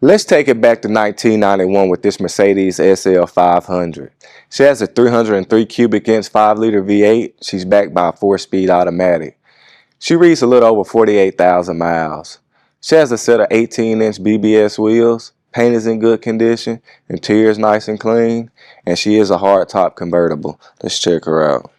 Let's take it back to 1991 with this Mercedes SL500. She has a 303 cubic inch 5-liter V8. She's backed by a 4-speed automatic. She reads a little over 48,000 miles. She has a set of 18-inch BBS wheels. Paint is in good condition. Interior is nice and clean. And she is a hardtop convertible. Let's check her out.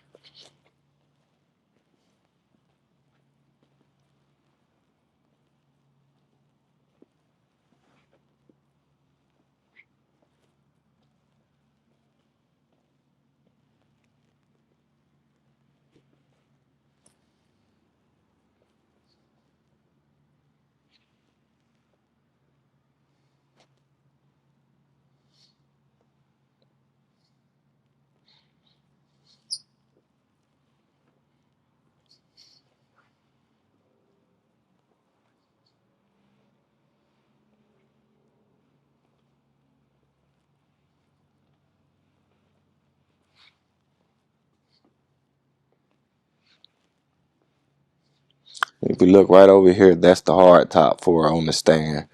If you look right over here, that's the hardtop for her on the stand.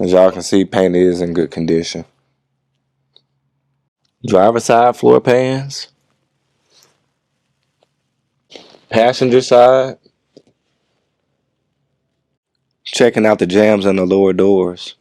As y'all can see, paint is in good condition. Driver side floor pans. Passenger side. Checking out the jambs on the lower doors.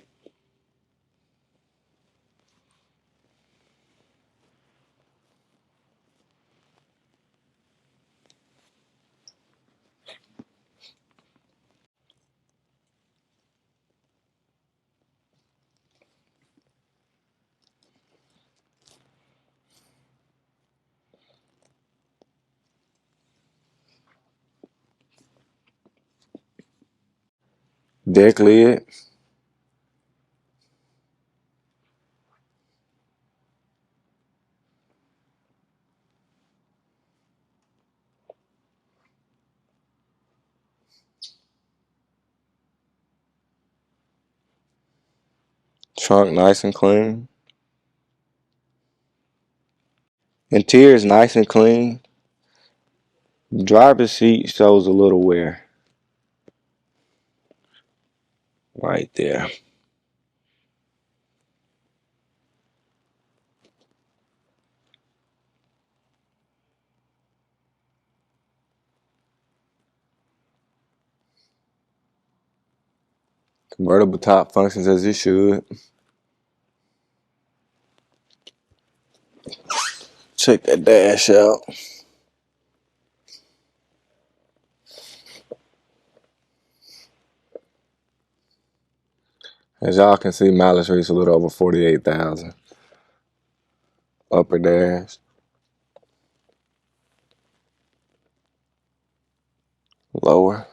Deck lid. Trunk nice and clean. Interior is nice and clean. Driver's seat shows a little wear. Right there. Convertible top functions as it should. Check that dash out. As y'all can see, mileage reads a little over 48,000. Upper dash. Lower.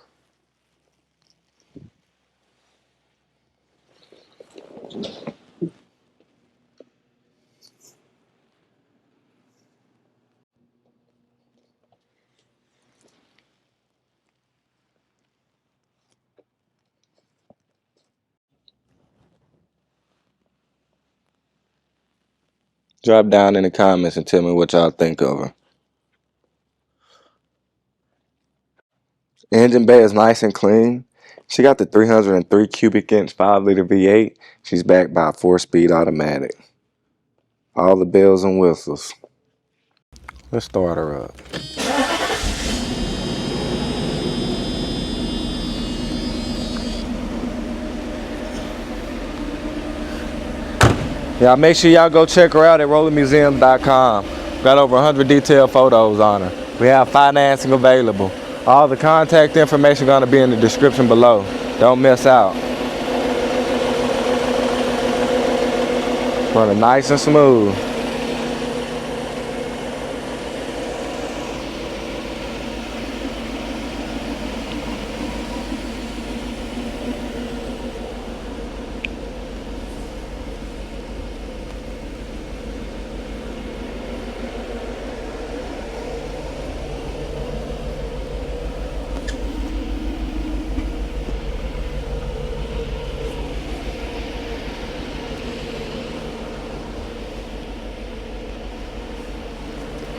Drop down in the comments and tell me what y'all think of her. Engine bay is nice and clean. She got the 303 cubic inch 5-liter V8. She's backed by a 4-speed automatic. All the bells and whistles. Let's start her up. Y'all make sure y'all go check her out at rollermuseum.com. Got over 100 detailed photos on her. We have financing available. All the contact information gonna be in the description below. Don't miss out. Running nice and smooth.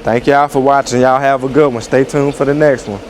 Thank y'all for watching. Y'all have a good one. Stay tuned for the next one.